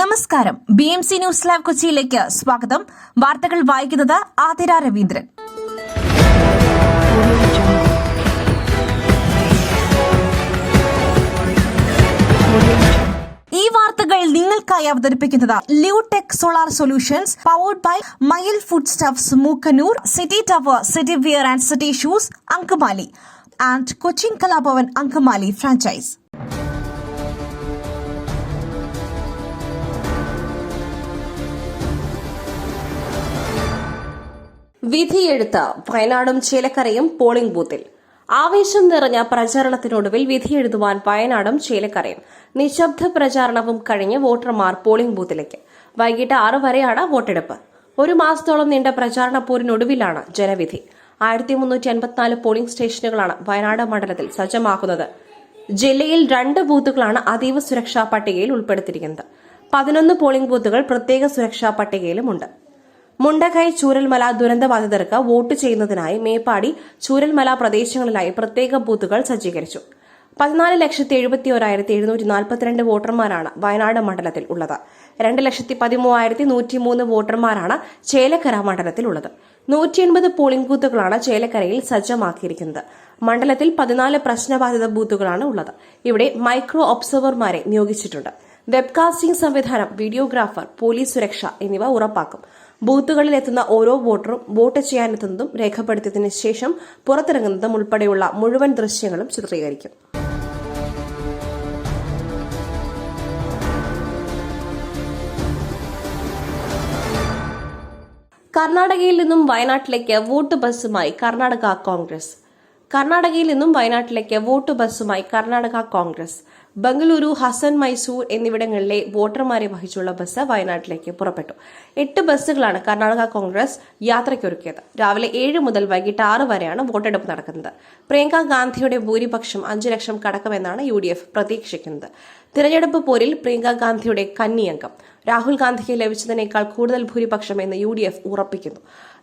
നമസ്കാരം. BMC news live കൊച്ചിയിലേക്ക് സ്വാഗതം. വാർത്തകൾ വായിക്കുന്നത് ആതിര രവീന്ദ്രൻ. ഈ വാർത്തകൾ നിങ്ങൾക്കായി അവതരിപ്പിക്കുന്നത് Leotech solar solutions, powered by Mayil food stuffs, Mookkannoor, city tower, city wear and city shoes, Angamaly, and Cochin Kalabhavan Angamaly franchise. വിധിയെഴുത്ത് വയനാടും ചേലക്കരയും പോളിംഗ് ബൂത്തിൽ. ആവേശം നിറഞ്ഞ പ്രചാരണത്തിനൊടുവിൽ വിധിയെഴുതുവാൻ വയനാടും ചേലക്കരയും. നിശബ്ദ പ്രചാരണവും കഴിഞ്ഞ് വോട്ടർമാർ പോളിംഗ് ബൂത്തിലേക്ക്. വൈകിട്ട് 6 വരെയാണ് വോട്ടെടുപ്പ്. 1 മാസത്തോളം നീണ്ട പ്രചാരണ പോരിനൊടുവിലാണ് ജനവിധി. 1354 പോളിംഗ് സ്റ്റേഷനുകളാണ് വയനാട് മണ്ഡലത്തിൽ സജ്ജമാക്കുന്നത്. ജില്ലയിൽ 2 ബൂത്തുകളാണ് അതീവ സുരക്ഷാ പട്ടികയിൽ ഉൾപ്പെടുത്തിയിരിക്കുന്നത്. 11 പോളിംഗ് ബൂത്തുകൾ പ്രത്യേക സുരക്ഷാ പട്ടികയിലുമുണ്ട്. മുണ്ടകൈ, ചൂരൽമല ദുരന്തബാധിതർക്ക് വോട്ട് ചെയ്യുന്നതിനായി മേപ്പാടി, ചൂരൽമല പ്രദേശങ്ങളിലായി പ്രത്യേക ബൂത്തുകൾ സജ്ജീകരിച്ചു. 14,71,742 വോട്ടർമാരാണ് വയനാട് മണ്ഡലത്തിൽ ഉള്ളത്. 2,13,103 വോട്ടർമാരാണ് ചേലക്കര മണ്ഡലത്തിലുള്ളത്. 180 പോളിംഗ് ബൂത്തുകളാണ് ചേലക്കരയിൽ സജ്ജമാക്കിയിരിക്കുന്നത്. മണ്ഡലത്തിൽ 14 പ്രശ്നബാധിത ബൂത്തുകളാണ് ഉള്ളത്. ഇവിടെ മൈക്രോ ഒബ്സർവർമാരെ നിയോഗിച്ചിട്ടുണ്ട്. വെബ്കാസ്റ്റിംഗ് സംവിധാനം, വീഡിയോഗ്രാഫർ, പോലീസ് സുരക്ഷ എന്നിവ ഉറപ്പാക്കും. ബൂത്തുകളിൽ എത്തുന്ന ഓരോ വോട്ടറും വോട്ട് ചെയ്യാനെത്തുന്നതും രേഖപ്പെടുത്തിയതിനു ശേഷം പുറത്തിറങ്ങുന്നതും ഉൾപ്പെടെയുള്ള മുഴുവൻ ദൃശ്യങ്ങളും ചിത്രീകരിക്കും. കർണാടകയിൽ നിന്നും വയനാട്ടിലേക്ക് വോട്ട് ബസ്സുമായി കർണാടക കോൺഗ്രസ്. കർണാടകയിൽ നിന്നും വയനാട്ടിലേക്ക് വോട്ട് ബസ്സുമായി കർണാടക കോൺഗ്രസ്. ബംഗളൂരു, ഹസൻ, മൈസൂർ എന്നിവിടങ്ങളിലെ വോട്ടർമാരെ വഹിച്ചുള്ള ബസ് വയനാട്ടിലേക്ക് പുറപ്പെട്ടു. 8 ബസ്സുകളാണ് കർണാടക കോൺഗ്രസ് യാത്രയ്ക്കൊരുക്കിയത്. രാവിലെ 7 മുതൽ വൈകിട്ട് 6 വരെയാണ് വോട്ടെടുപ്പ് നടക്കുന്നത്. പ്രിയങ്ക ഗാന്ധിയുടെ ഭൂരിപക്ഷം 5 ലക്ഷം കടക്കുമെന്നാണ് UDF പ്രതീക്ഷിക്കുന്നത്. തിരഞ്ഞെടുപ്പ് പോരിൽ പ്രിയങ്ക ഗാന്ധിയുടെ കന്നിയംഗം. രാഹുൽ ഗാന്ധിക്ക് ലഭിച്ചതിനേക്കാൾ കൂടുതൽ ഭൂരിപക്ഷം എന്ന് UDF ഉറപ്പിക്കുന്നു.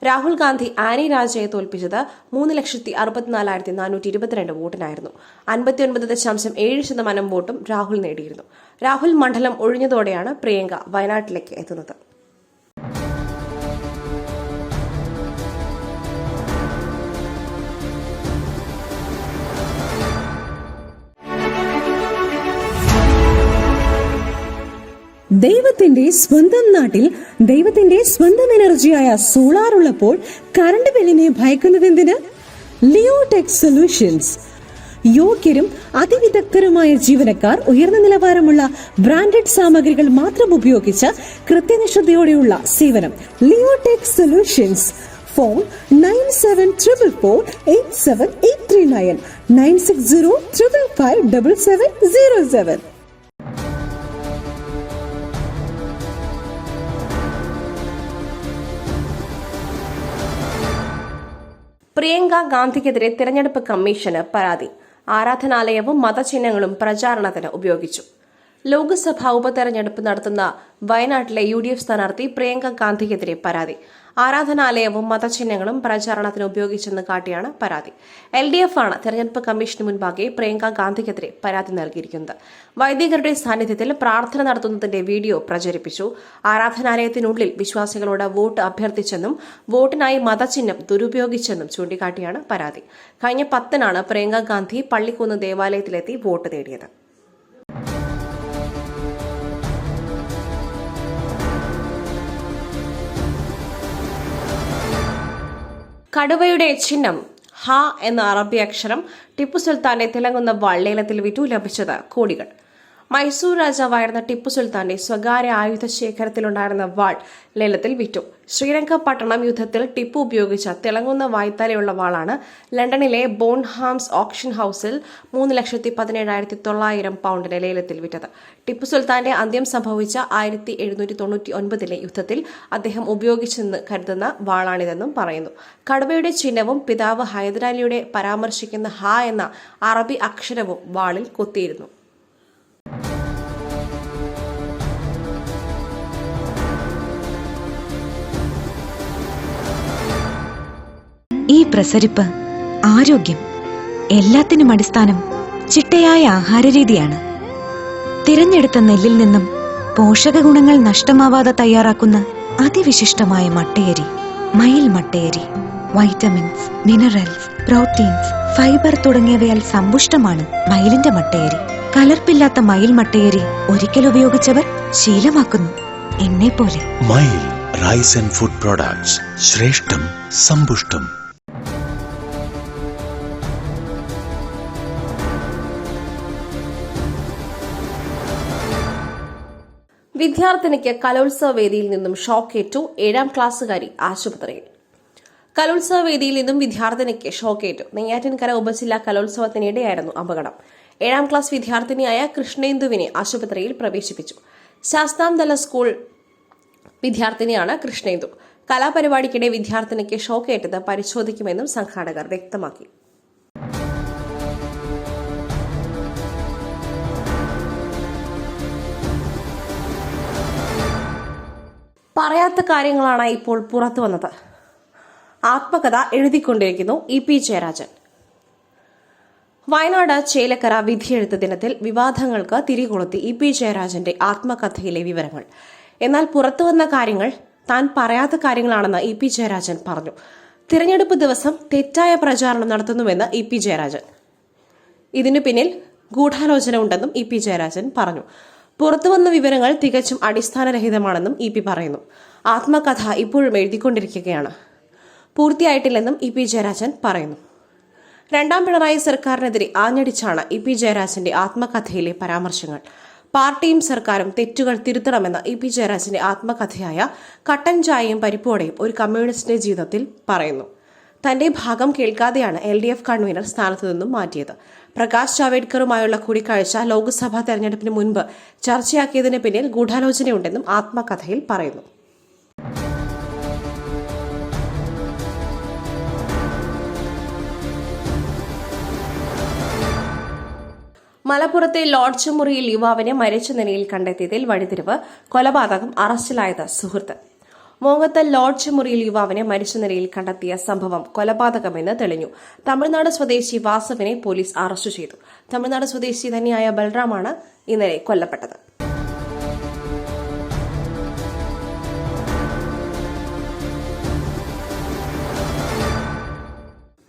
രാഹുൽ ഗാന്ധി ആനി രാജയെ തോൽപ്പിച്ചത് 3,64,422 വോട്ടിനായിരുന്നു. 59.7% വോട്ടും രാഹുൽ നേടിയിരുന്നു. രാഹുൽ മണ്ഡലം ഒഴിഞ്ഞതോടെയാണ് പ്രിയങ്ക വയനാട്ടിലേക്ക് എത്തുന്നത്. ദൈവത്തിന്റെ സ്വന്തം നാട്ടിൽ ദൈവത്തിന്റെ സ്വന്തം എനർജിയായ സോളാർ ഉള്ളപ്പോൾ കറണ്ട് ബില്ലിനെ ഭയക്കുന്നതെന്തിന്? Leotech solutions. യോഗ്യരും അതിവിദഗ്ധരുമായ ജീവനക്കാർ, ഉയർന്ന നിലവാരമുള്ള ബ്രാൻഡഡ് സാമഗ്രികൾ മാത്രം ഉപയോഗിച്ച് കൃത്യനിഷ്ഠതയോടെയുള്ള സേവനം. Leotech solutions. ഫോൺ 9744487839 9605557707. പ്രിയങ്ക ഗാന്ധിക്കെതിരെ തിരഞ്ഞെടുപ്പ് കമ്മീഷന് പരാതി. ആരാധനാലയവും മതചിഹ്നങ്ങളും പ്രചാരണത്തിന് ഉപയോഗിച്ചു. ലോക്സഭാ ഉപതെരഞ്ഞെടുപ്പ് നടത്തുന്ന വയനാട്ടിലെ UDF സ്ഥാനാർത്ഥി പ്രിയങ്ക ഗാന്ധിക്കെതിരെ പരാതി. ആരാധനാലയവും മതചിഹ്നങ്ങളും പ്രചാരണത്തിന് ഉപയോഗിച്ചെന്ന് കാട്ടിയാണ് പരാതി. LDF ആണ് തെരഞ്ഞെടുപ്പ് കമ്മീഷന് മുൻപാകെ പ്രിയങ്ക ഗാന്ധിക്കെതിരെ പരാതി നൽകിയിരിക്കുന്നത്. വൈദികരുടെ സാന്നിധ്യത്തിൽ പ്രാർത്ഥന നടത്തുന്നതിന്റെ വീഡിയോ പ്രചരിപ്പിച്ചു. ആരാധനാലയത്തിനുള്ളിൽ വിശ്വാസികളോട് വോട്ട് അഭ്യർത്ഥിച്ചെന്നും വോട്ടിനായി മതചിഹ്നം ദുരുപയോഗിച്ചെന്നും ചൂണ്ടിക്കാട്ടിയാണ് പരാതി. കഴിഞ്ഞ 10-നാണ് പ്രിയങ്ക ഗാന്ധി പള്ളിക്കുന്ന് ദേവാലയത്തിലെത്തി വോട്ട് തേടിയത്. കടുവയുടെ ചിഹ്നം ഹ എന്ന അറബി അക്ഷരം ടിപ്പു സുൽത്താന്റെ തിളങ്ങുന്ന വാൾ ലേലത്തിൽ വിറ്റു. ലഭിച്ചത് കോടികൾ. മൈസൂർ രാജാവായിരുന്ന ടിപ്പു സുൽത്താന്റെ സ്വകാര്യ ആയുധ ശേഖരത്തിലുണ്ടായിരുന്ന വാൾ ലേലത്തിൽ വിറ്റു. ശ്രീരംഗപട്ടണം യുദ്ധത്തിൽ ടിപ്പു ഉപയോഗിച്ച തിളങ്ങുന്ന വായ്ത്തലയുള്ള വാളാണ് ലണ്ടനിലെ ബോൺഹാംസ് ഓപ്ഷൻ ഹൌസിൽ 3,17,900 പൗണ്ടിന് ലേലത്തിൽ വിറ്റത്. ടിപ്പു സുൽത്താന്റെ അന്ത്യം സംഭവിച്ച 1799 യുദ്ധത്തിൽ അദ്ദേഹം ഉപയോഗിച്ചെന്ന് കരുതുന്ന വാളാണിതെന്നും പറയുന്നു. കടുവയുടെ ചിഹ്നവും പിതാവ് ഹൈദരാലിയുടെ പരാമർശിക്കുന്ന ഹ എന്ന അറബി അക്ഷരവും വാളിൽ കൊത്തിയിരുന്നു. ഈ പ്രസരിപ്പ് ആരോഗ്യം, എല്ലാത്തിനും അടിസ്ഥാനം ചിട്ടയായ ആഹാരരീതിയാണ്. തിരഞ്ഞെടുത്ത നെല്ലിൽ നിന്നും പോഷക ഗുണങ്ങൾ നഷ്ടമാവാതെ തയ്യാറാക്കുന്ന അതിവിശിഷ്ടമായ മട്ടയരി മയിൽ മട്ടയരി. വൈറ്റമിൻസ്, മിനറൽസ്, പ്രോട്ടീൻസ്, ഫൈബർ തുടങ്ങിയവയാൽ സമ്പുഷ്ടമാണ് മയിലിന്റെ മട്ടയരി. കലർപ്പില്ലാത്ത മയിൽ മട്ടയരി ഒരിക്കൽ ഉപയോഗിച്ചവർ ശീലമാക്കുന്നു, എന്നെ പോലെ. മയിൽ റൈസ് ആൻഡ് ഫുഡ് പ്രോഡക്ട്സ്, ശ്രേഷ്ഠം സമ്പുഷ്ടം. വിദ്യാർത്ഥിനിക്ക് കലോത്സവ വേദിയിൽ നിന്നും ഷോക്കേറ്റു. 7ാം ക്ലാസ്സുകാരി ആശുപത്രിയിൽ. കലോത്സവ വേദിയിൽ നിന്നും വിദ്യാർത്ഥിനിക്ക് ഷോക്കേറ്റു. നെയ്യാറ്റിൻകര ഉപജില്ലാ കലോത്സവത്തിനിടെയായിരുന്നു അപകടം. 7ാം ക്ലാസ് വിദ്യാർത്ഥിനിയായ കൃഷ്ണേന്ദുവിനെ ആശുപത്രിയിൽ പ്രവേശിപ്പിച്ചു. ശാസ്താംതല സ്കൂൾ വിദ്യാർത്ഥിനിയാണ് കൃഷ്ണേന്ദു. കലാപരിപാടിക്കിടെ വിദ്യാർത്ഥിനിക്ക് ഷോക്കേറ്റത് പരിശോധിക്കുമെന്നും സംഘാടകർ വ്യക്തമാക്കി. പറയാത്ത കാര്യങ്ങളാണ് ഇപ്പോൾ പുറത്തു വന്നത്. ആത്മകഥ എഴുതിക്കൊണ്ടിരിക്കുന്നു EP ജയരാജൻ. വയനാട് ചേലക്കര വിധിയെഴുത്ത് ദിനത്തിൽ വിവാദങ്ങൾക്ക് തിരികൊളുത്തി EP ജയരാജന്റെ ആത്മകഥയിലെ വിവരങ്ങൾ. എന്നാൽ പുറത്തുവന്ന കാര്യങ്ങൾ താൻ പറയാത്ത കാര്യങ്ങളാണെന്ന് EP ജയരാജൻ പറഞ്ഞു. തിരഞ്ഞെടുപ്പ് ദിവസം തെറ്റായ പ്രചാരണം നടത്തുന്നുവെന്ന് EP ജയരാജൻ. ഇതിനു പിന്നിൽ ഗൂഢാലോചന ഉണ്ടെന്നും EP ജയരാജൻ പറഞ്ഞു. പുറത്തുവന്ന വിവരങ്ങൾ തികച്ചും അടിസ്ഥാനരഹിതമാണെന്നും EP പറയുന്നു. ആത്മകഥ ഇപ്പോഴും എഴുതിക്കൊണ്ടിരിക്കുകയാണ്, പൂർത്തിയായിട്ടില്ലെന്നും EP ജയരാജൻ പറയുന്നു. 2ാം പിണറായി സർക്കാരിനെതിരെ ആഞ്ഞടിച്ചാണ് EP ജയരാജന്റെ ആത്മകഥയിലെ പരാമർശങ്ങൾ. പാർട്ടിയും സർക്കാരും തെറ്റുകൾ തിരുത്തണമെന്ന് EP ജയരാജന്റെ ആത്മകഥയായ കട്ടൻ ചായയും പരിപ്പോടെയും ഒരു കമ്മ്യൂണിസ്റ്റിന്റെ ജീവിതത്തിൽ പറയുന്നു. തന്റെ ഭാഗം കേൾക്കാതെയാണ് LDF കൺവീനർ സ്ഥാനത്തു നിന്നും മാറ്റിയത്. പ്രകാശ് ജാവേദ്കറുമായുള്ള കൂടിക്കാഴ്ച ലോക്സഭാ തെരഞ്ഞെടുപ്പിന് മുൻപ് ചർച്ചയാക്കിയതിന് പിന്നിൽ ഗൂഢാലോചനയുണ്ടെന്നും ആത്മകഥയിൽ പറയുന്നു. മലപ്പുറത്തെ ലോഡ്ജ് മുറിയിൽ യുവാവിനെ മരിച്ച നിലയിൽ കണ്ടെത്തിയതിൽ വഴിത്തിരിവ്. കൊലപാതകം, അറസ്റ്റിലായത് സുഹൃത്ത്. മോങ്ങത്തൽ ലോഡ്ജ് മുറിയിൽ യുവാവിനെ മരിച്ച നിലയിൽ കണ്ടെത്തിയ സംഭവം കൊലപാതകമെന്ന് തെളിഞ്ഞു. തമിഴ്നാട് സ്വദേശി വാസവിനെ പോലീസ് അറസ്റ്റ് ചെയ്തു. തമിഴ്നാട് സ്വദേശി തന്നെയായ ബൽറാമാണ് ഇന്നലെ കൊല്ലപ്പെട്ടത്.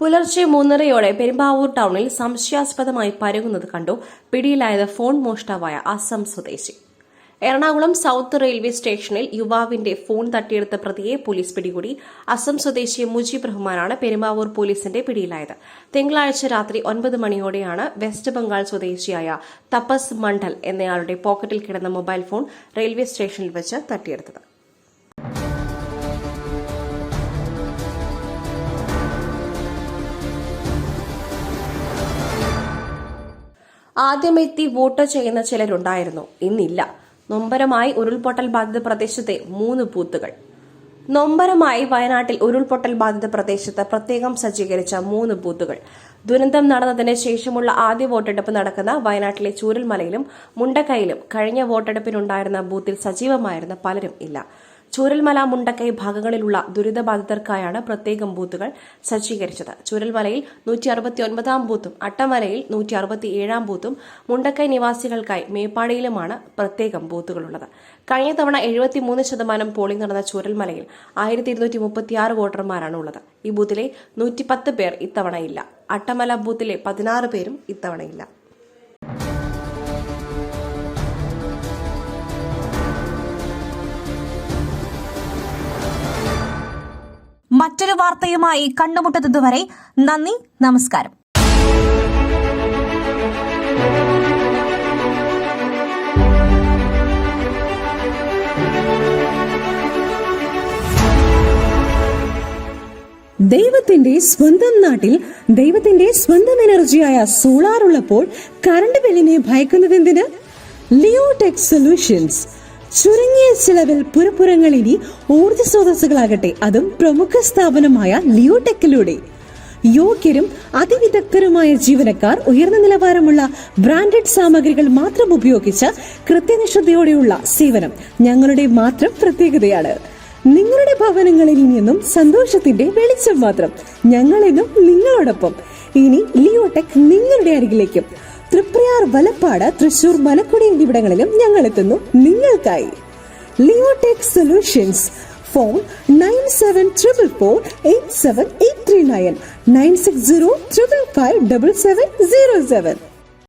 പുലർച്ചെ 3:30 പെരുമ്പാവൂർ ടൌണിൽ സംശയാസ്പദമായി പരുകുന്നത് കണ്ടു. പിടിയിലായത് ഫോൺ മോഷ്ടാവായ അസം സ്വദേശി. എറണാകുളം സൌത്ത് റെയിൽവേ സ്റ്റേഷനിൽ യുവാവിന്റെ ഫോൺ തട്ടിയെടുത്ത പ്രതിയെ പോലീസ് പിടികൂടി. അസം സ്വദേശി മുജീബ് റഹ്മാനാണ് പെരുമ്പാവൂർ പോലീസിന്റെ പിടിയിലായത്. തിങ്കളാഴ്ച രാത്രി 9 മണിയോടെയാണ് വെസ്റ്റ് ബംഗാൾ സ്വദേശിയായ തപസ് മണ്ഡൽ എന്നയാളുടെ പോക്കറ്റിൽ കിടന്ന മൊബൈൽ ഫോൺ റെയിൽവേ സ്റ്റേഷനിൽ വെച്ച് തട്ടിയെടുത്തത്. ആദ്യമെത്തി വോട്ട് ചെയ്യുന്ന ചിലരുണ്ടായിരുന്നു, ഇന്നില്ല. നൊമ്പരമായി ഉരുൾപൊട്ടൽ ബാധിത പ്രദേശത്തെ 3 ബൂത്തുകൾ. നൊമ്പരമായി വയനാട്ടിൽ ഉരുൾപൊട്ടൽ ബാധിത പ്രദേശത്ത് പ്രത്യേകം സജ്ജീകരിച്ച 3 ബൂത്തുകൾ. ദുരന്തം നടന്നതിന് ശേഷമുള്ള ആദ്യ വോട്ടെടുപ്പ് നടക്കുന്ന വയനാട്ടിലെ ചൂരൽമലയിലും മുണ്ടക്കൈയിലും കഴിഞ്ഞ വോട്ടെടുപ്പിനുണ്ടായിരുന്ന ബൂത്തിൽ സജീവമായിരുന്ന പലരും ഇല്ല. ചൂരൽമല, മുണ്ടക്കൈ ഭാഗങ്ങളിലുള്ള ദുരിതബാധിതർക്കായാണ് പ്രത്യേകം ബൂത്തുകൾ സജ്ജീകരിച്ചത്. ചൂരൽമലയിൽ 169-ാം ബൂത്തും അട്ടമലയിൽ 167-ാം ബൂത്തും മുണ്ടക്കൈ നിവാസികൾക്കായി മേപ്പാടിയിലുമാണ് പ്രത്യേകം ബൂത്തുകളുള്ളത്. കഴിഞ്ഞ തവണ 73% പോളിംഗ് നടന്ന ചൂരൽമലയിൽ 1236 വോട്ടർമാരാണ് ഉള്ളത്. ഈ ബൂത്തിലെ 110 പേർ ഇത്തവണ ഇല്ല. അട്ടമല ബൂത്തിലെ 16 പേരും ഇത്തവണയില്ല. മറ്റൊരു വാർത്തയുമായി കണ്ടുമുട്ടുന്നതുവരെ നന്ദി, നമസ്കാരം. ദൈവത്തിന്റെ സ്വന്തം നാട്ടിൽ ദൈവത്തിന്റെ സ്വന്തം എനർജിയായ സോളാർ ഉള്ളപ്പോൾ കറണ്ട് ബില്ലിനെ ഭയക്കുന്നതെന്തിന്? Leotech solutions. ചുരുങ്ങിയ ചെലവിൽ പുരപ്പുറങ്ങൾ ഇനി ഊർജ്ജ സ്രോതസ്സുകളാകട്ടെ, അതും പ്രമുഖ സ്ഥാപനമായ ലിയോടെക്കിലൂടെ. യോഗ്യരും അതിവിദഗ്ധരുമായ ജീവനക്കാർ, ഉയർന്ന നിലവാരമുള്ള ബ്രാൻഡഡ് സാമഗ്രികൾ മാത്രം ഉപയോഗിച്ച് കൃത്യനിഷ്ഠതയോടെയുള്ള സേവനം ഞങ്ങളുടെ മാത്രം പ്രത്യേകതയാണ്. നിങ്ങളുടെ ഭവനങ്ങളിൽ നിന്നും സന്തോഷത്തിന്റെ വെളിച്ചം മാത്രം. ഞങ്ങളെന്നും നിങ്ങളോടൊപ്പം. ഇനി ലിയോടെക് നിങ്ങളുടെ അരികിലേക്കും. തൃപ്രയാർ, വലപ്പാട്, തൃശൂർ, മലക്കുടി എന്നിവിടങ്ങളിലും ഞങ്ങൾ എത്തുന്നു നിങ്ങൾക്കായി. Leotech solutions. ഫോൺ 9744487839 96055577707.